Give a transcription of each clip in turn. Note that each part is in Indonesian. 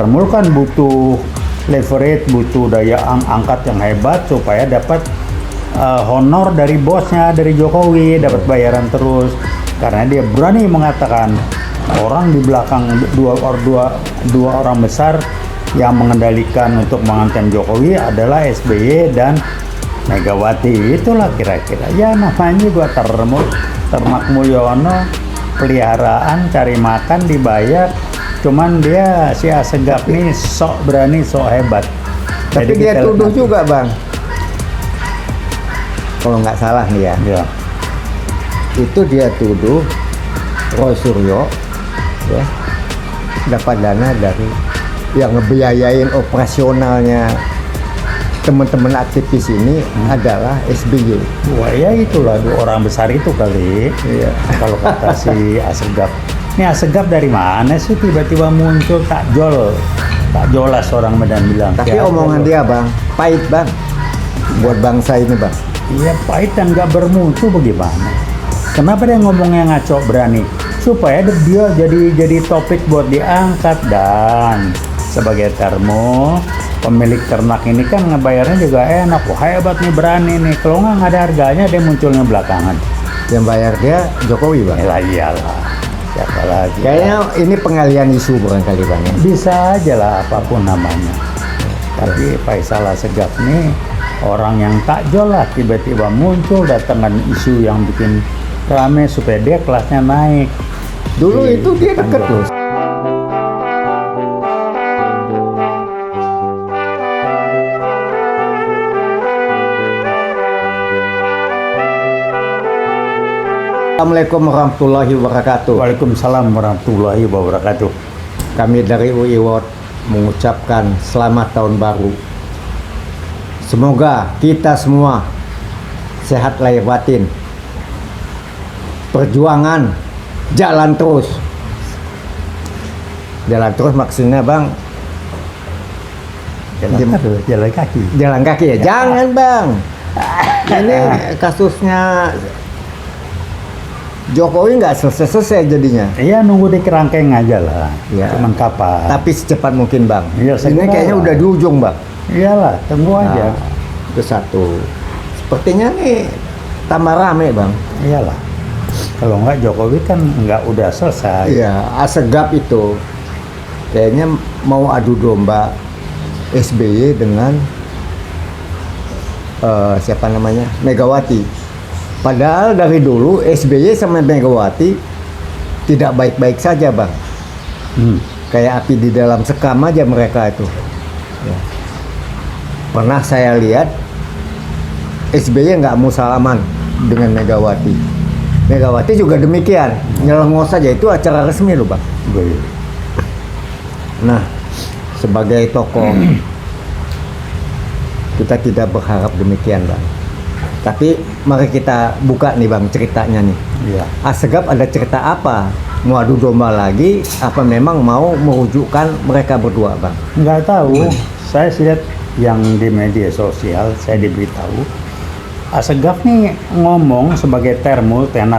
Termul kan butuh leverage, butuh daya angkat yang hebat supaya dapat honor dari bosnya, dari Jokowi, dapat bayaran terus. Karena dia berani mengatakan orang di belakang dua orang besar yang mengendalikan untuk mengancam Jokowi adalah SBY dan Megawati. Itulah kira-kira. Ya namanya gua ternak Mulyono, peliharaan, cari makan, dibayar. Cuman dia si Asegaf nih sok berani, sok hebat. Tapi Jadi dia kita tuduh lihat juga bang, kalau nggak salah nih ya, ya. itu dia tuduh Roy Suryo ya dapat dana dari yang ngebiayain operasionalnya teman-teman aktivis ini adalah SBY. Wah ya itulah dua orang besar itu kali. Iya. Kalau kata si Asegaf. Ini Asegaf dari mana sih tiba-tiba muncul tak jolas orang Medan bilang. Tapi Siapa omongan lo? dia bang, pahit bang, buat bangsa ini bang. Iya pahit dan nggak bermutu bagaimana? Kenapa dia ngomongnya ngaco berani? Supaya dia jadi topik buat diangkat. Dan sebagai Termul, pemilik ternak ini kan ngebayarnya juga enak. Wah hebat nih, berani nih. Kalau nggak ada harganya dia munculnya belakangan. Yang bayar dia Jokowi bang. Ya iyalah. Siapa lagi? Kayaknya ini pengalian isu barangkali bang ya. Bisa aja lah apapun namanya. Tapi Faisal Asegaf nih orang yang takjol lah, tiba-tiba muncul datangkan isu yang bikin rame supaya dia kelasnya naik. Dulu Di itu dia depan deket Jokowi. loh. Assalamualaikum warahmatullahi wabarakatuh. Waalaikumsalam warahmatullahi wabarakatuh. Kami dari UI World mengucapkan selamat tahun baru. Semoga kita semua sehat lahir batin. Perjuangan jalan terus. Jalan terus maksudnya bang, Jalan kaki. jalan kaki ya. Jangan bang. Ini kasusnya Jokowi nggak selesai-selesai jadinya. Iya nunggu di kerangkeng aja lah. Ya. Cuman kapan? Tapi secepat mungkin bang. Iya, Ini segera kayaknya lah. udah di ujung bang. Iyalah, tunggu aja. Nah, itu satu. Sepertinya nih tambah rame bang. Iyalah. Kalau nggak Jokowi kan nggak udah selesai. Iya, Asegaf itu kayaknya mau adu domba SBY dengan siapa namanya Megawati. Padahal dari dulu SBY sama Megawati tidak baik-baik saja bang. Kayak api di dalam sekam aja mereka itu. Ya. Pernah saya lihat SBY nggak mau salaman dengan Megawati. Megawati juga demikian, nyelengos saja, itu acara resmi loh bang. Baik. Nah, sebagai tokoh kita tidak berharap demikian bang. Tapi mari kita buka nih bang ceritanya nih. Iya. Asegaf ada cerita apa? Mau adu domba lagi? Apa memang mau merujukkan mereka berdua bang? Nggak tahu. Saya sih lihat yang di media sosial, saya diberitahu Asegaf nih ngomong sebagai ternaknya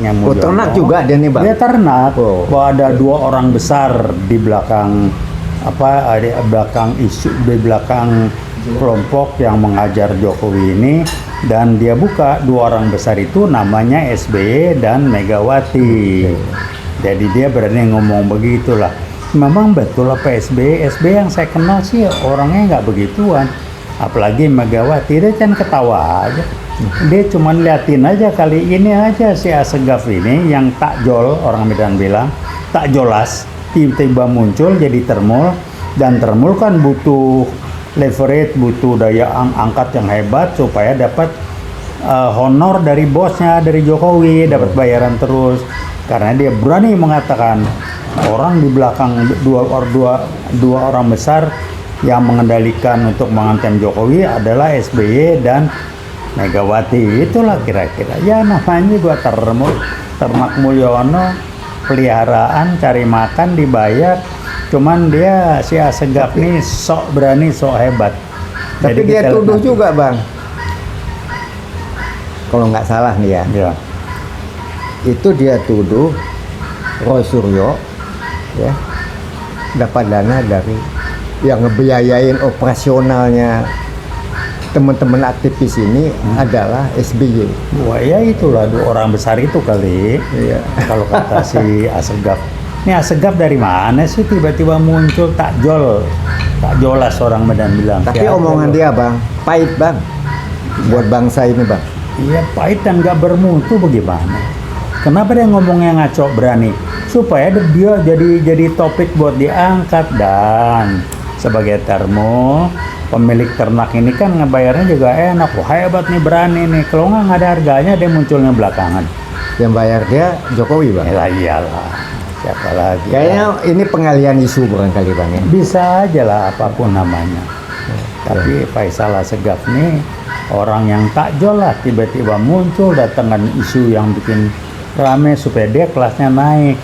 Oh, Mulyono. ternak juga dia nih bang? Dia ternak. Oh. Bahwa ada dua orang besar di belakang di belakang kelompok yang mengajar Jokowi ini, dan dia buka dua orang besar itu namanya SBY dan Megawati. Jadi dia berani ngomong begitulah. Memang betul apa SBY yang saya kenal sih orangnya nggak begituan. Apalagi Megawati, dia kan ketawa aja. Dia cuman liatin aja, kali ini aja si Asegaf ini yang takjol, orang Medan bilang tak jolas, tiba-tiba muncul jadi Termul. Dan Termul kan butuh leverage, butuh daya angkat yang hebat supaya dapat honor dari bosnya, dari Jokowi, dapat bayaran terus. Karena dia berani mengatakan orang di belakang dua orang besar yang mengendalikan untuk mengancam Jokowi adalah SBY dan Megawati. Itulah kira-kira. Ya namanya gua ternak Mulyono, peliharaan, cari makan, dibayar. Cuman dia si Asegaf nih sok berani, sok hebat. Tapi Jadi dia kita tuduh lihat juga bang, kalau nggak salah nih ya, Ya. itu dia tuduh Roy Suryo ya dapat dana dari yang ngebiayain operasionalnya teman-teman aktivis ini adalah SBY. Wah ya itulah dua orang besar itu kali. Iya. Kalau kata si Asegaf. Ini Asegaf dari mana sih tiba-tiba muncul takjol? Takjolas orang Medan bilang. Tapi Siapa omongan lu? dia bang, pahit bang, buat bangsa ini bang. Iya pahit dan nggak bermutu bagaimana? Kenapa dia ngomongnya ngaco berani? Supaya dia jadi topik buat diangkat dan sebagai termo pemilik ternak ini kan ngebayarnya juga enak. Wah hebat nih berani nih. Kalau nggak ada harganya dia munculnya belakangan. Yang bayar dia Jokowi bang. Yalah iyalah. Siapa lagi? Kayaknya ini pengalian isu barangkali bang ya. Bisa aja lah apapun namanya. Tapi Faisal Asegaf nih orang yang takjol lah tiba-tiba muncul datangkan isu yang bikin rame supaya dia kelasnya naik.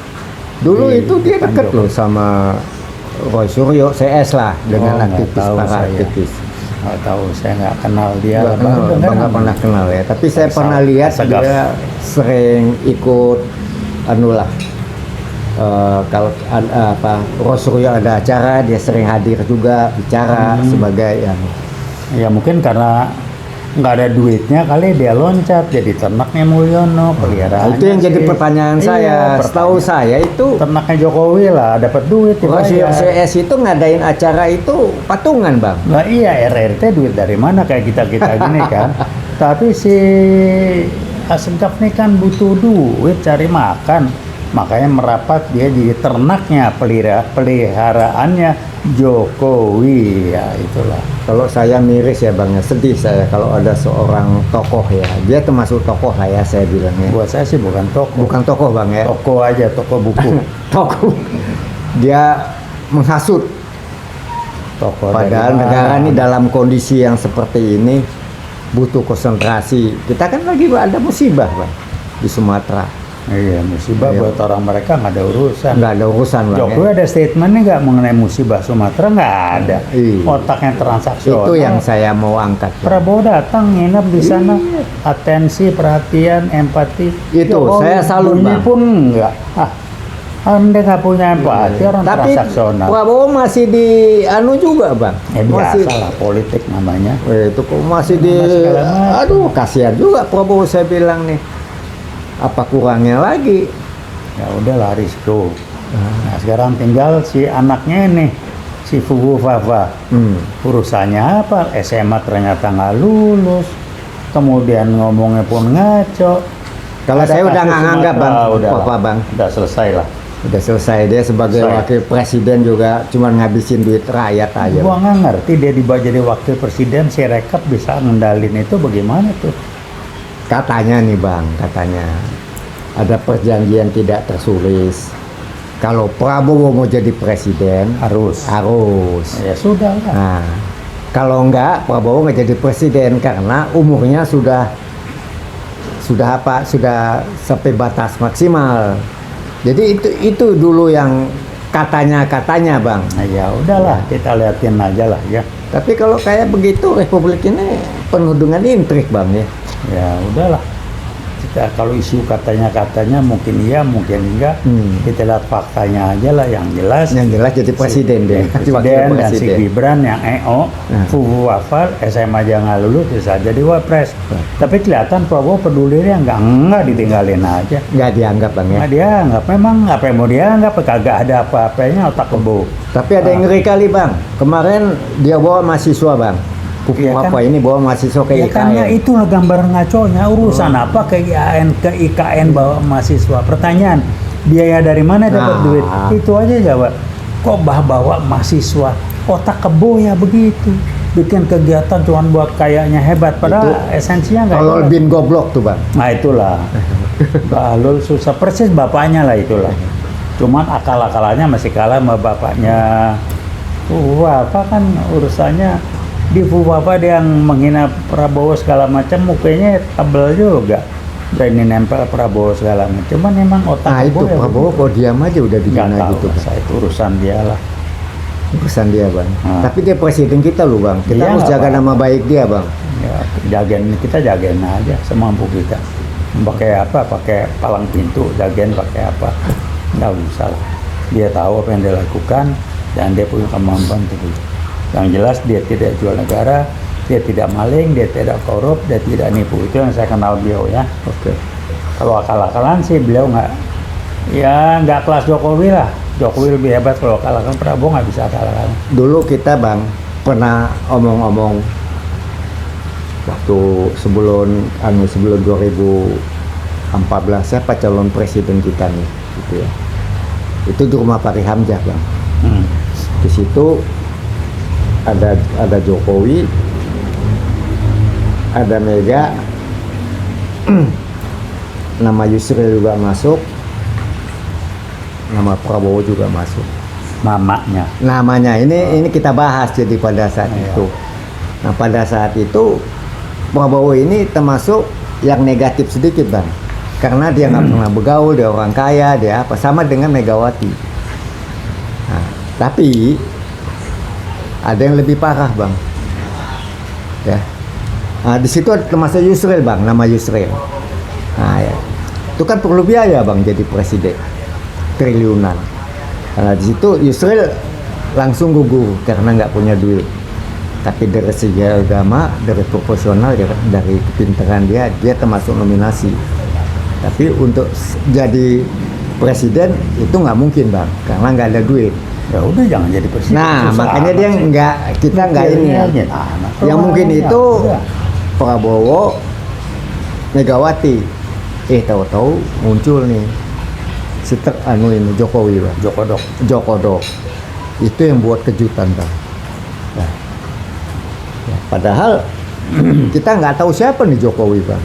Dulu Di itu dia depan deket Jokowi. loh sama Roy Suryo CS lah dengan Oh, nggak aktivis tahu para saya. aktivis. Nggak tahu saya nggak kenal dia. Nggak kenal, Baru dengar Bang, nggak namanya. pernah kenal ya. Tapi saya Faisal pernah lihat Asegaf. dia sering ikut anulah. Kalau apa Roy Suryo ada acara dia sering hadir juga bicara sebagai yang Ya mungkin karena nggak ada duitnya kali dia loncat jadi ternaknya Mulyono peliharaannya. itu yang jadi sih. pertanyaan Iya, saya. Setahu saya itu ternaknya Jokowi lah dapat duit Roy Suryo dibayar. CS itu ngadain acara itu patungan bang. Nah iya RRT duit dari mana kayak kita gini kan. Tapi si Asegaf nih kan butuh duit cari makan. Makanya merapat dia jadi ternaknya peliharaannya Jokowi ya itulah. Kalau saya miris ya bang, ya sedih saya kalau ada seorang tokoh ya, dia termasuk tokoh lah ya saya bilangnya. Buat saya sih bukan toko. Bukan tokoh bang ya, Toko aja, toko buku. tokoh. Dia menghasut. Toko Padahal dari negara mana? ini dalam kondisi yang seperti ini butuh konsentrasi. Kita kan lagi ada musibah bang di Sumatera. Iya musibah Iya. buat orang mereka nggak ada urusan. Nggak ada urusan bang. Jokowi Ya. ada statementnya nggak mengenai musibah Sumatera nggak ada. Iya. Otaknya transaksional. Itu yang saya mau angkat. Bang. Prabowo datang nginep di sana, Iya. atensi, perhatian, empati. Itu, saya salut, bunyi Bang. pun enggak. Anda nggak punya empati, orang Tapi transaksional. Prabowo masih di anu juga bang. Ya Masih biasa lah politik namanya. itu kok masih di Segala macam. aduh kasihan juga Prabowo saya bilang nih. Apa kurangnya lagi? Ya udahlah risiko. Nah sekarang tinggal si anaknya ini, si Fugu Fafa. Urusannya apa? SMA ternyata nggak lulus. Kemudian ngomongnya pun ngaco. Kalau Ada saya udah kasus nggak nganggap Sumatera, bang, udah apa bang? Udah selesai lah. Udah selesai dia sebagai Selesai. wakil presiden juga cuma ngabisin duit rakyat aja. Gua nggak ngerti dia jadi wakil presiden, si Rekap bisa ngendalin itu bagaimana tuh? Katanya nih bang, katanya ada perjanjian tidak tertulis. Kalau Prabowo mau jadi presiden Harus. harus. Ya sudah lah. Nah, kalau enggak Prabowo nggak jadi presiden karena umurnya sudah apa? Sudah sampai batas maksimal. Jadi itu dulu yang katanya bang. Nah, ya udahlah, kita liatin aja lah ya. Tapi kalau kayak begitu Republik ini penuh dengan intrik bang ya. Ya udahlah. Kita kalau isu katanya mungkin iya, mungkin enggak. Kita lihat faktanya aja lah yang jelas. Yang jelas jadi presiden deh. Presiden dan si Gibran yang EO, Nah. Fugu Wafal, SMA aja nggak lulus bisa jadi wapres. Tapi kelihatan Prabowo pedulinya enggak ditinggalin aja. Nggak dianggap bang ya. Nggak dianggap, memang apa yang mau dianggap, kagak ada apa-apanya otak kebo. Tapi ada yang ngeri kali bang. Kemarin dia bawa mahasiswa bang. Iya kan? Apa ini bawa mahasiswa ke Ya IKN. karena itulah gambar ngaconya, urusan apa ke IKN bawa mahasiswa. Pertanyaan, biaya dari mana dapat Nah. duit? Itu aja jawab. Kok bawa mahasiswa? Otak kebo ya begitu. Bikin kegiatan cuma buat kayaknya hebat, padahal esensinya nggak Kalau jelas. bin goblok tuh bang. Nah itulah. Bahlul susah, persis bapaknya lah itulah. Cuman akal-akalannya masih kalah sama bapaknya. Apa kan urusannya di Fuwapa dia yang menghina Prabowo segala macam, mukanya tebel juga. Berani nempel Prabowo segala macam. Cuman memang otak Nah itu kebo ya Prabowo kok diam aja udah nggak dihina tahu gitu. lah, saya itu urusan dia lah. Urusan dia bang. Nah. Tapi dia presiden kita loh bang. Kita Iya, harus nggak jaga apa-apa. nama baik dia bang. Ya, kita jagain aja semampu kita. Pakai apa? Pakai palang pintu, jagain pakai apa? Nggak usah lah. Dia tahu apa yang dia lakukan. dan dia punya kemampuan untuk itu. Yang jelas dia tidak jual negara, dia tidak maling, dia tidak korup, dia tidak nipu. Itu yang saya kenal beliau ya. Oke. Kalau akal-akalan sih beliau nggak kelas Jokowi lah. Jokowi lebih hebat, kalau akal-akalan Prabowo nggak bisa akal-akalan. Dulu kita Bang pernah omong-omong waktu sebelum 2014 siapa calon presiden kita nih gitu ya. Itu di rumah Fachri Hamzah Bang. Di situ ada Jokowi, ada Mega, nama Yusril juga masuk, nama Prabowo juga masuk. Namanya ini kita bahas jadi pada saat itu. Nah pada saat itu Prabowo ini termasuk yang negatif sedikit Bang, karena dia nggak pernah bergaul, dia orang kaya, dia apa sama dengan Megawati. Nah, tapi ada yang lebih parah Bang, ya. Nah, di situ termasuk Yusril Bang, nama Yusril. Nah, ya. Itu kan perlu biaya Bang jadi presiden, triliunan. Nah, di situ Yusril langsung gugur karena nggak punya duit. Tapi dari segi agama, dari proporsional, dari kepintaran dia termasuk nominasi. Tapi untuk jadi presiden itu nggak mungkin Bang, karena nggak ada duit. Ya udah jangan jadi presiden. Nah makanya dia kita nggak ini ya. Yang mungkin itu Prabowo, Megawati. Tahu-tahu muncul nih ini Jokowi Bang. Jokodok. Itu yang buat kejutan Bang. Nah, ya, padahal kita nggak tahu siapa nih Jokowi Bang.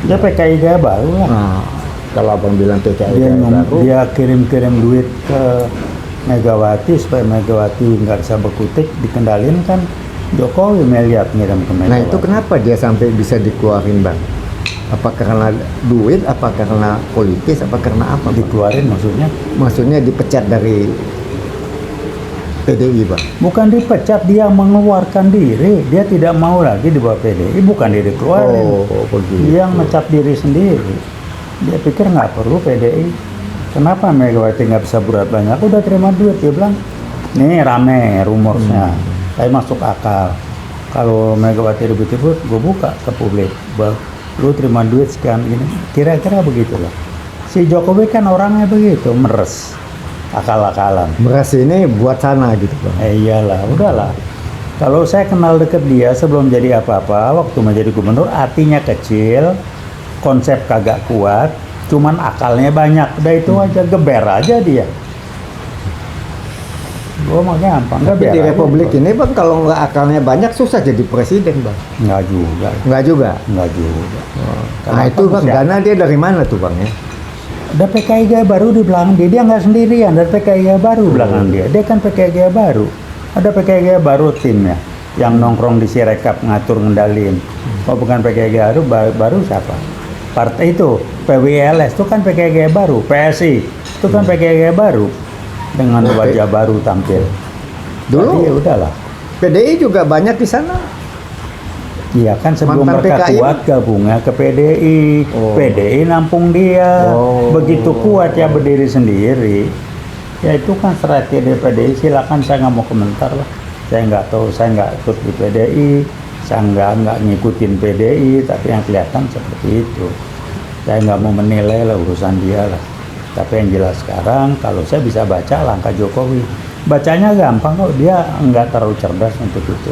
Dia PKI gaya baru lah. Nah, kalau Abang bilang PKI gaya baru, dia kirim-kirim duit ke Megawati supaya Megawati nggak bisa berkutik, dikendalin kan Jokowi melihat ngirim ke Megawati. Nah itu kenapa dia sampai bisa dikeluarin Bang? Apa karena duit, apa karena politis, apa karena apa Bang? Dikeluarin maksudnya? Maksudnya dipecat dari PDI Bang? Bukan dipecat, dia mengeluarkan diri. Dia tidak mau lagi di bawah PDI, bukan dia dikeluarin. Begitu. Dia mecat diri sendiri. Dia pikir nggak perlu PDI. Kenapa Megawati nggak bisa berat banyak? Udah terima duit, dia bilang. Nih rame rumornya, tapi masuk akal. Kalau Megawati ribut-ribut, gue buka ke publik. Lu terima duit sekian gini. Kira-kira begitulah. Si Jokowi kan orangnya begitu, meres. Akal-akalan. Meres ini buat sana gitu Bang. Iyalah, udahlah. Kalau saya kenal deket dia sebelum jadi apa-apa, waktu menjadi gubernur, hatinya kecil, konsep kagak kuat, cuman akalnya banyak. Udah itu aja, geber aja dia. Gue mah gampang. Tapi di Republik ini Bang, kalau nggak akalnya banyak susah jadi presiden Bang. Nggak juga. Nggak juga. Nah itu Bang, dana dia dari mana tuh Bang ya? Ada PKI gaya baru di belakang dia nggak sendirian, ada PKI gaya baru belakang dia kan PKI gaya baru. Ada PKI gaya baru timnya yang nongkrong di Sirekap ngatur ngendalin. Oh bukan PKI gaya baru siapa? Partai itu PWLS itu kan PKI gaya baru, PSI itu kan PKI gaya baru dengan wajah baru tampil. Dulu ya udahlah. PDI juga banyak di sana. Iya kan sebelum Mantan mereka PKI kuat gabungnya ke PDI, PDI nampung dia, begitu kuat ya berdiri sendiri. Ya itu kan strategi PDI, silakan saya nggak mau komentar lah. Saya nggak tahu, saya nggak ikut di PDI, saya nggak ngikutin PDI, tapi yang kelihatan seperti itu. Saya nggak mau menilai lah urusan dia lah. Tapi yang jelas sekarang kalau saya bisa baca langkah Jokowi, bacanya gampang kok, dia nggak terlalu cerdas untuk itu.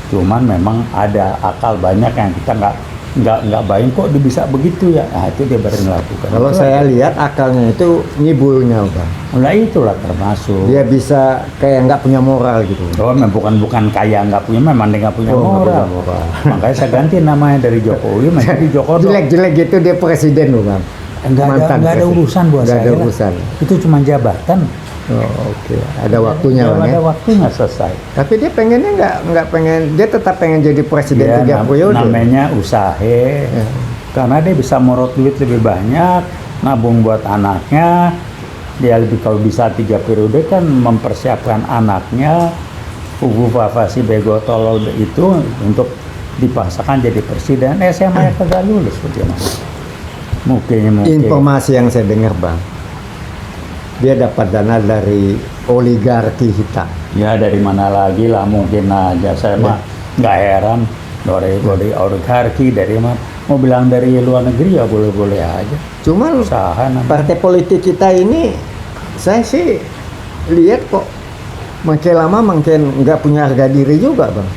Cuman memang ada akal banyak yang kita nggak bayang kok dia bisa begitu ya. Nah itu dia baru melakukan. Kalau saya lihat akalnya itu nyibulnya Bang. Nah itulah termasuk. Dia bisa kayak nggak punya moral gitu. Oh bukan kaya nggak punya, memang dia nggak punya moral. Makanya saya ganti namanya dari Jokowi menjadi Jokodok. Jelek-jelek gitu dia presiden loh Bang. Enggak ada urusan buat saya. Ada urusan. Itu cuma jabatan. Oke. Ada waktunya Bang. Ada waktunya selesai. Tapi dia pengennya nggak pengen, dia tetap pengen jadi presiden 3 periode. Namanya usaha. Karena dia bisa merot duit lebih banyak, nabung buat anaknya. Dia lebih kalau bisa 3 periode kan mempersiapkan anaknya. Ubu Fafasi Bego Tolol itu untuk dipaksakan jadi presiden. SMA kagak lulus bagaimana? Mungkin. Informasi yang saya dengar Bang, dia dapat dana dari oligarki hitam. Ya dari mana lagi lah, mungkin aja saya mah nggak heran dari oligarki, dari mana mau bilang dari luar negeri ya boleh-boleh aja. Cuman Usaha namanya. partai politik kita ini saya sih lihat kok makin lama makin nggak punya harga diri juga bang.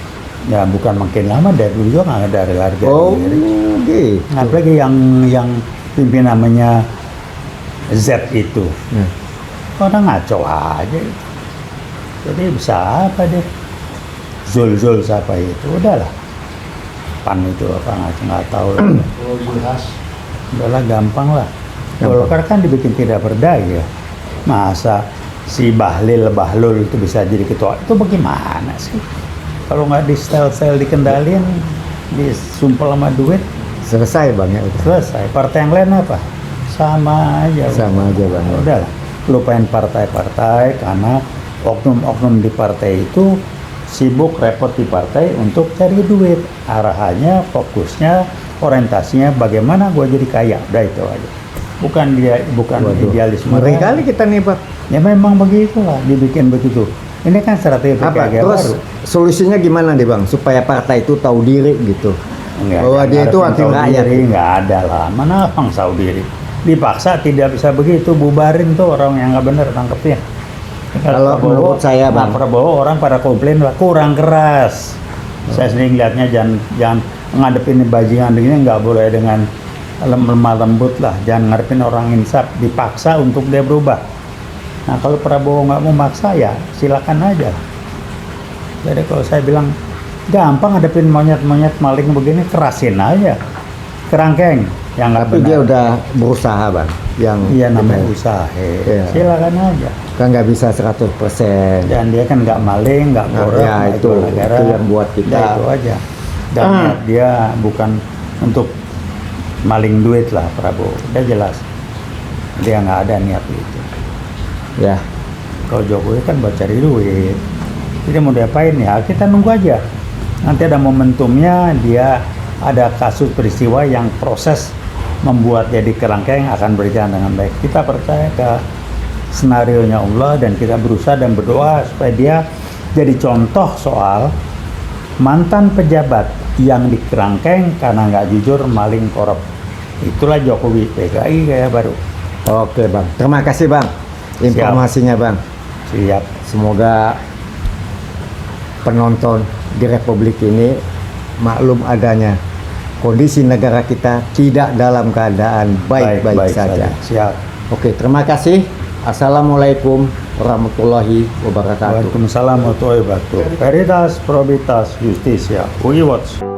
Ya bukan makin lama, dari dulu juga nggak ada harga Oh diri. gitu. Apalagi yang pimpin namanya Z itu, orang ngaco aja. Jadi bisa apa deh? Zul siapa itu? Udahlah. Pan itu apa nggak tahu. Udahlah gampang lah. Golkar kan dibikin tidak berdaya. Masa si Bahlul itu bisa jadi ketua? Itu bagaimana sih? Kalau nggak di style dikendalin, disumpel sama duit, Selesai bang ya udah. selesai. Partai yang lain apa? Sama aja. Sama aja bang. Ya. Udahlah, lupain partai-partai, karena oknum-oknum di partai itu sibuk repot di partai untuk cari duit. Arahannya, fokusnya, orientasinya bagaimana gue jadi kaya. Udah itu aja. Bukan Waduh. idealisme. Ngeri kali kita nih pak. Ya memang begitulah, dibikin begitu. Ini kan strategi Apa? PKG Terus baru. solusinya gimana nih bang supaya partai itu tahu diri gitu? Bahwa dia itu wakil rakyat. Nggak ada lah, mana orang tahu diri. Dipaksa tidak bisa begitu, bubarin tuh orang yang nggak benar, tangkepnya. Kalau menurut saya, Bang. Prabowo orang pada komplain lah kurang keras. Saya sering lihatnya jangan ngadepin bajingan begini, nggak boleh dengan lemah lembut lah, jangan ngarepin orang insaf, dipaksa untuk dia berubah. Nah kalau Prabowo nggak mau maksa ya silakan aja. Jadi kalau saya bilang gampang ngadepin monyet-monyet maling begini, kerasin aja, kerangkeng yang nggak Tapi benar. dia udah berusaha bang. Yang Iya namanya usaha, Iya. silakan aja. kan nggak bisa 100%. Dan dia kan nggak maling, nggak Nah, boros, ya, nggak itu jual negara. yang buat kita. Udah, itu aja. Dan niat dia bukan untuk maling duit lah Prabowo, udah jelas. Dia nggak ada niat itu. Ya, Kalau Jokowi kan buat cari duit. Jadi mau diapain ya? Kita nunggu aja. Nanti ada momentumnya, dia ada kasus peristiwa yang proses membuat dia di kerangkeng akan berjalan dengan baik. Kita percaya ke senarionya Allah dan kita berusaha dan berdoa supaya dia jadi contoh soal mantan pejabat yang di kerangkeng karena nggak jujur, maling, korup. Itulah Jokowi PKI kayak baru. oke bang. Terima kasih bang. Informasinya bang. Siap. Semoga penonton di Republik ini maklum adanya kondisi negara kita tidak dalam keadaan baik-baik saja. Siap. Oke, terima kasih. Assalamualaikum warahmatullahi wabarakatuh. Waalaikumsalam warahmatullahi wabarakatuh. Veritas, probitas, justisia. We watch.